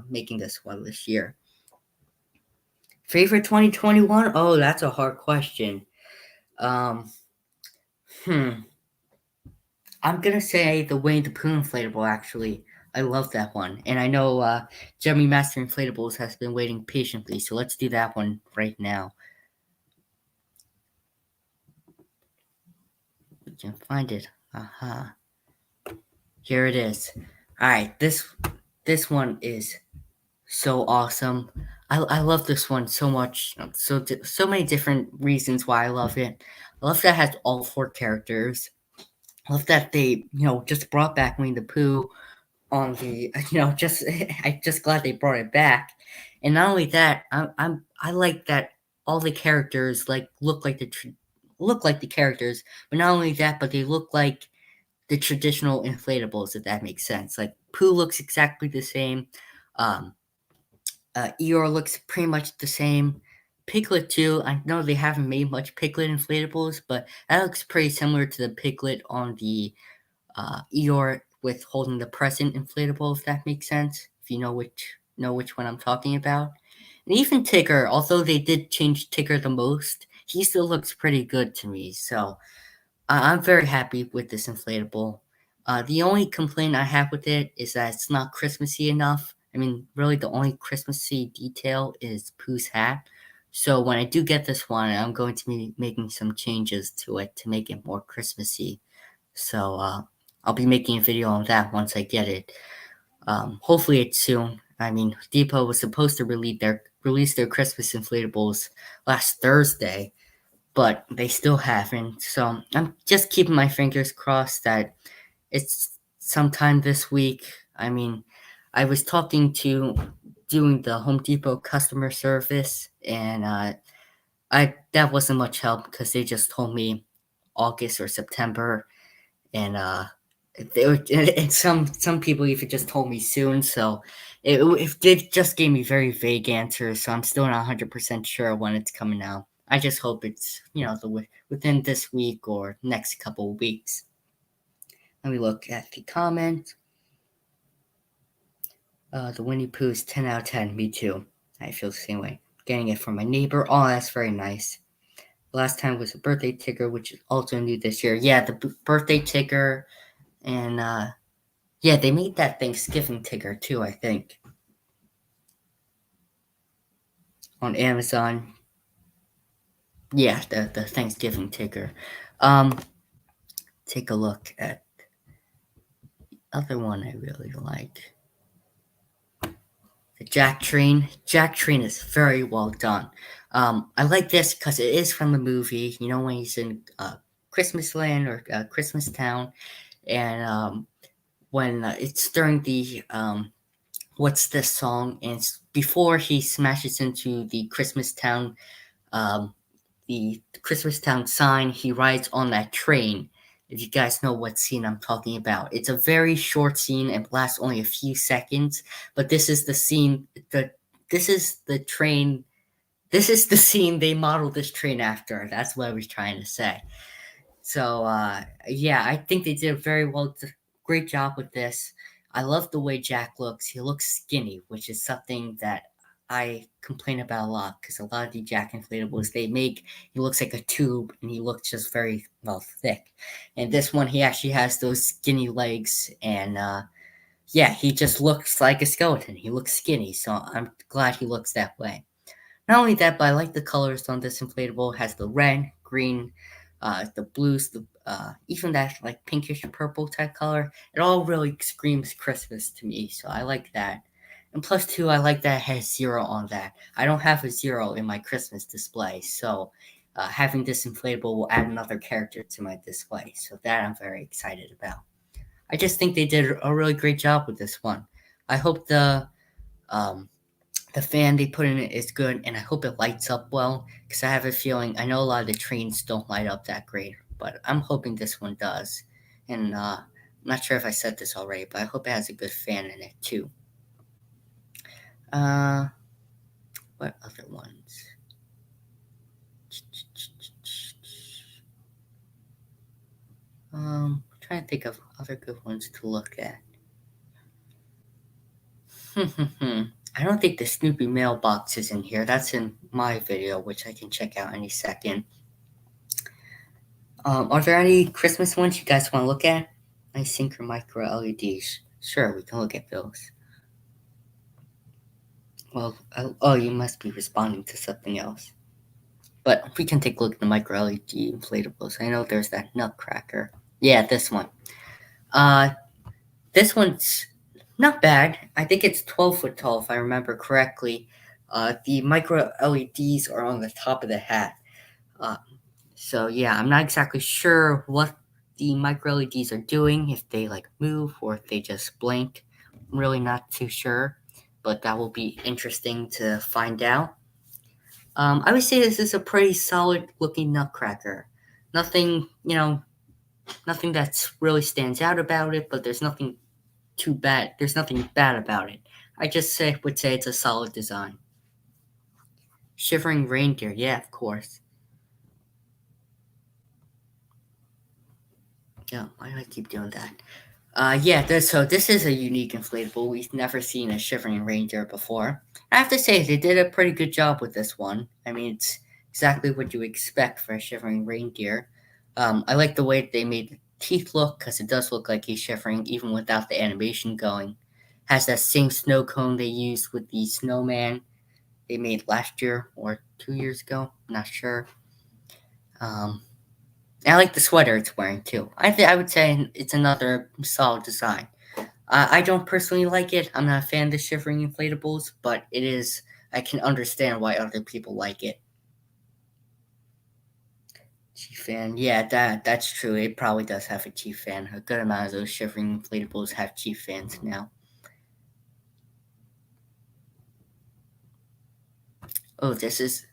making this one this year. Favorite 2021? Oh, that's a hard question. I'm gonna say the Winnie the Pooh inflatable, actually. I love that one. And I know Jeremy Master Inflatables has been waiting patiently, so let's do that one right now. We can find it. Aha. Here it is. Alright, this one is so awesome. I love this one so much. So many different reasons why I love it. I love that it has all 4 characters. I love that they, just brought back Winnie the Pooh on the, I'm just glad they brought it back. And not only that, I like that all the characters look like the characters, but not only that, but they look like the traditional inflatables, if that makes sense. Like Pooh looks exactly the same. Eeyore looks pretty much the same. Piglet too. I know they haven't made much Piglet inflatables, but that looks pretty similar to the Piglet on the Eeyore with holding the present inflatable, if that makes sense. If you know which one I'm talking about. And even Tigger, although they did change Tigger the most, he still looks pretty good to me. So I'm very happy with this inflatable. The only complaint I have with it is that it's not Christmassy enough. I mean, really, the only Christmassy detail is Pooh's hat. So when I do get this one, I'm going to be making some changes to it to make it more Christmassy. So I'll be making a video on that once I get it. Hopefully it's soon. I mean, Depot was supposed to release their Christmas inflatables last Thursday, but they still haven't. So I'm just keeping my fingers crossed that it's sometime this week. I mean, I was talking to doing the Home Depot customer service, and I that wasn't much help because they just told me August or September, and they were, and some people even just told me soon. So if they just gave me very vague answers, so I'm still not 100% sure when it's coming out. I just hope it's within this week or next couple of weeks. Let me look at the comment. The Winnie Pooh's 10 out of 10. Me too. I feel the same way. Getting it from my neighbor. Oh, that's very nice. Last time was a birthday ticker, which is also new this year. Yeah, the birthday ticker, and yeah, they made that Thanksgiving ticker too, I think, on Amazon. Yeah, the Thanksgiving ticker. Um, Take a look at the other one I really like. The Jack Train. Jack Train is very well done. I like this because it is from the movie. You know, when he's in Christmas Land or Christmas Town, and when it's during the what's this song? And it's before he smashes into um, the Christmas Town sign. He rides on that train. If you guys know what scene I'm talking about, it's a very short scene and lasts only a few seconds. But this is the scene. This is the train. This is the scene they modeled this train after. That's what I was trying to say. So yeah, I think they did a great job with this. I love the way Jack looks. He looks skinny, which is something that I complain about a lot because a lot of the Jack inflatables they make, he looks like a tube and he looks just very thick. And this one, he actually has those skinny legs, and yeah, he just looks like a skeleton. He looks skinny, so I'm glad he looks that way. Not only that, but I like the colors on this inflatable. It has the red, green, the blues, the even that like pinkish purple type color. It all really screams Christmas to me, so I like that. And plus two, I like that it has zero on that. I don't have a zero in my Christmas display, so having this inflatable will add another character to my display. So that I'm very excited about. I just think they did a really great job with this one. I hope um, the fan they put in it is good, and I hope it lights up well because I have a feeling I know a lot of the trains don't light up that great, but I'm hoping this one does. And I'm not sure if I said this already, but I hope it has a good fan in it too. Uh, what other ones? Trying to think of other good ones to look at. I don't think the Snoopy mailbox is in here. That's in my video, which I can check out any second. Are there any Christmas ones you guys want to look at? I sync or micro LEDs. Sure, we can look at those. Well, oh, you must be responding to something else. But we can take a look at the micro LED inflatables. I know there's that Nutcracker. Yeah, this one. Uh, this one's not bad. I think it's 12 foot tall, if I remember correctly. The micro LEDs are on the top of the hat. Uh, So yeah, I'm not exactly sure what the micro LEDs are doing, if they like move or if they just blink. I'm really not too sure, but that will be interesting to find out. I would say this is a pretty solid looking Nutcracker. Nothing, nothing that's really stands out about it, but there's nothing too bad. There's nothing bad about it. I just would say it's a solid design. Shivering reindeer, yeah, of course. Yeah, why do I keep doing that? Yeah, so this is a unique inflatable. We've never seen a shivering reindeer before. I have to say, they did a pretty good job with this one. I mean, it's exactly what you expect for a shivering reindeer. I like the way they made the teeth look because it does look like he's shivering even without the animation going. Has that same snow cone they used with the snowman they made last year or 2 years ago. I'm not sure. Um, I like the sweater it's wearing too. I would say it's another solid design. I don't personally like it. I'm not a fan of the shivering inflatables, but it is. I can understand why other people like it. Chief fan, yeah, that's true. It probably does have a chief fan. A good amount of those shivering inflatables have chief fans now. Oh, this is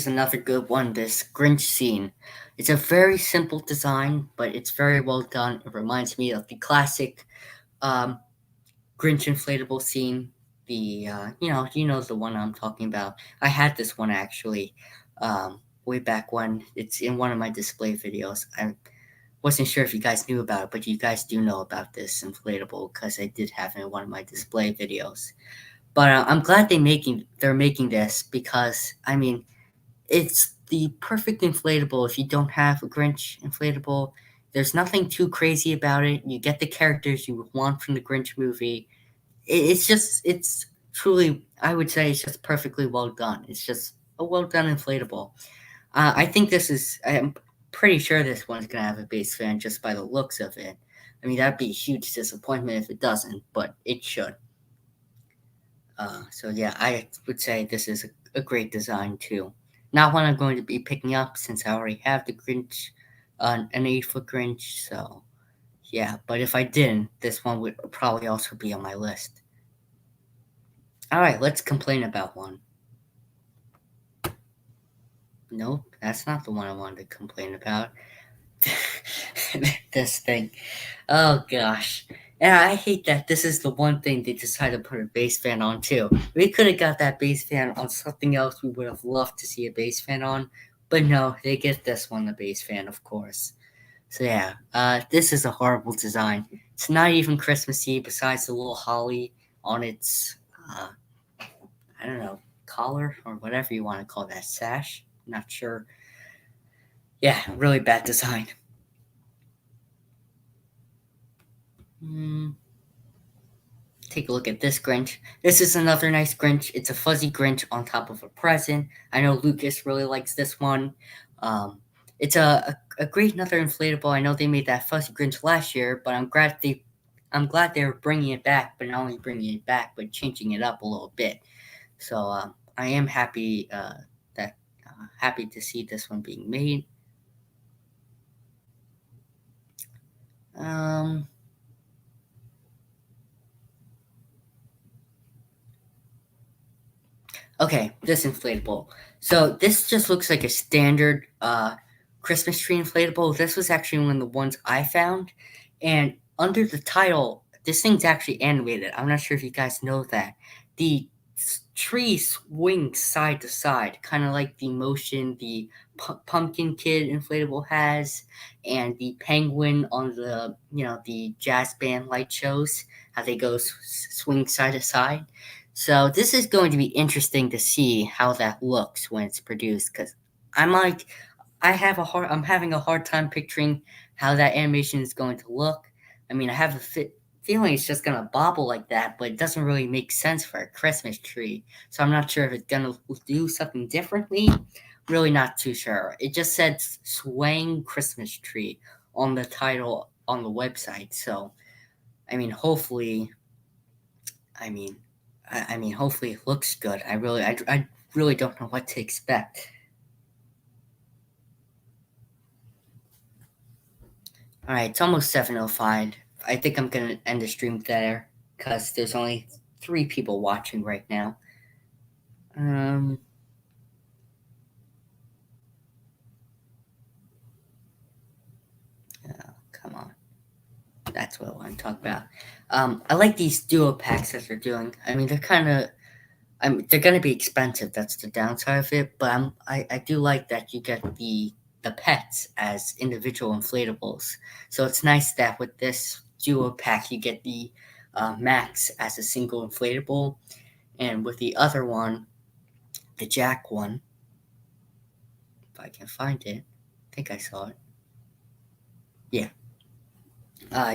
another good one. This Grinch scene. It's a very simple design, but it's very well done. It reminds me of the classic um, Grinch inflatable scene. The you know the one I'm talking about. I had this one actually, way back when. It's in one of my display videos. I wasn't sure if you guys knew about it, but you guys do know about this inflatable because I did have it in one of my display videos. But I'm glad they're making this because I mean it's the perfect inflatable if you don't have a Grinch inflatable. There's nothing too crazy about it. You get the characters you want from the Grinch movie. It's truly, I would say, it's just perfectly well done. It's just a well done inflatable. I'm pretty sure this one's gonna have a base fan just by the looks of it. I mean, that'd be a huge disappointment if it doesn't, but it should. So yeah, I would say this is a great design too. Not one I'm going to be picking up since I already have the Grinch, an 8 foot Grinch. So yeah, but if I didn't, this one would probably also be on my list. All right, let's complain about one. Nope, that's not the one I wanted to complain about. This thing. Oh gosh. Yeah, I hate that this is the one thing they decided to put a bass fan on too. We could have got that bass fan on something else we would have loved to see a bass fan on, but no, they get this one the bass fan, of course. So yeah, this is a horrible design. It's not even Christmassy besides the little holly on its I don't know, collar or whatever you want to call that sash. Not sure. Yeah, really bad design. Hmm. Take a look at this Grinch. This is another nice Grinch. It's a fuzzy Grinch on top of a present. I know Lucas really likes this one. Um, it's a great another inflatable. I know they made that fuzzy Grinch last year, but I'm glad they're bringing it back. But not only bringing it back, but changing it up a little bit. So I am happy to see this one being made. Um, Okay, this inflatable. So this just looks like a standard Christmas tree inflatable. This was actually one of the ones I found, and under the title, this thing's actually animated. I'm not sure if you guys know that. The tree swings side to side, kind of like the motion the Pumpkin Kid inflatable has, and the penguin on the jazz band light shows, how they go swing side to side. So this is going to be interesting to see how that looks when it's produced because I'm like I'm having a hard time picturing how that animation is going to look. I mean, I have a feeling it's just gonna bobble like that, but it doesn't really make sense for a Christmas tree. So I'm not sure if it's gonna do something differently. Really not too sure. It just said swaying Christmas tree on the title on the website. So I mean, I mean, hopefully it looks good. I really don't know what to expect. All right, it's almost 7:05. I think I'm gonna end the stream there because there's only 3 people watching right now. Um, come on, that's what I want to talk about. I like these duo packs that they're doing. I mean, they're gonna be expensive. That's the downside of it. But I do like that you get the pets as individual inflatables. So it's nice that with this duo pack you get the Max as a single inflatable, and with the other one, the Jack one, if I can find it. think I saw it. Yeah.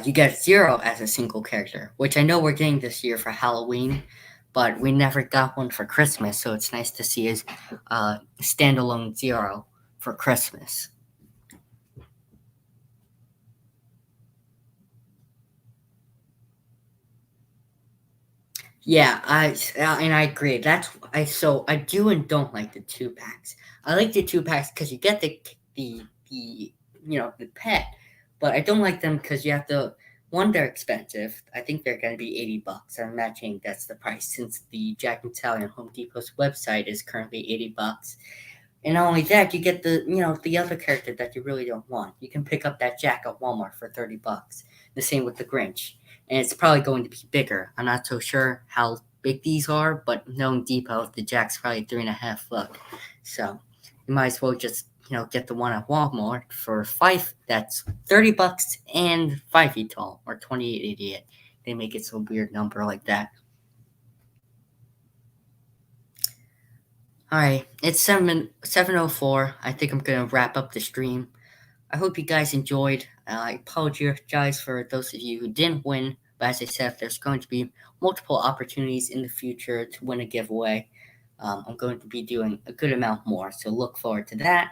You get Zero as a single character, which I know we're getting this year for Halloween, but we never got one for Christmas, so it's nice to see his standalone Zero for Christmas. Yeah, and I agree. I do and don't like the two packs. I like the two packs because you get the the pet, but I don't like them because you have to. One, they're expensive. I think they're going to be $80. I'm imagining that's the price since the Jack and Sally on Home Depot's website is currently $80. And not only that, you get the other character that you really don't want. You can pick up that Jack at Walmart for $30. The same with the Grinch, and it's probably going to be bigger. I'm not so sure how big these are, but knowing Depot, the Jack's probably 3.5 foot. So you might as well just get the one at Walmart for five. That's $30 and 5 feet tall, or 28.88. They make it some weird number like that. All right, it's 7:04. I think I'm gonna wrap up the stream. I hope you guys enjoyed. I apologize for those of you who didn't win, but as I said, there's going to be multiple opportunities in the future to win a giveaway. I'm going to be doing a good amount more, so look forward to that.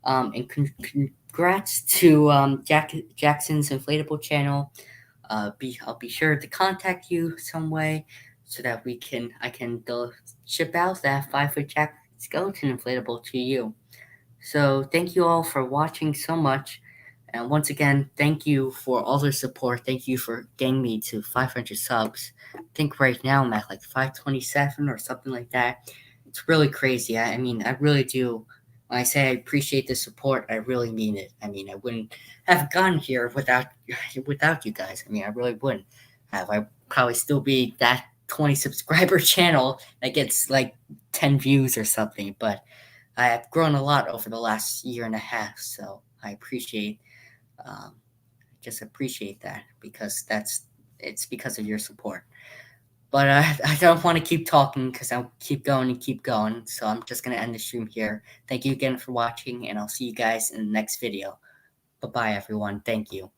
And congrats to Jackson's Inflatable channel. I'll be sure to contact you some way so that I can ship out that 5 foot Jack skeleton inflatable to you. So thank you all for watching so much. And once again, thank you for all the support. Thank you for getting me to 500 subs. I think right now I'm at like 527 or something like that. It's really crazy. I mean, I really do. When I say I appreciate the support, I really mean it. I mean, I wouldn't have gotten here without you guys. I mean, I really wouldn't have. I'd probably still be that 20 subscriber channel that gets like 10 views or something. But I have grown a lot over the last year and a half, so I um, just appreciate that because it's because of your support. But I don't want to keep talking because I'll keep going and keep going. So I'm just gonna end the stream here. Thank you again for watching, and I'll see you guys in the next video. Bye bye, everyone. Thank you.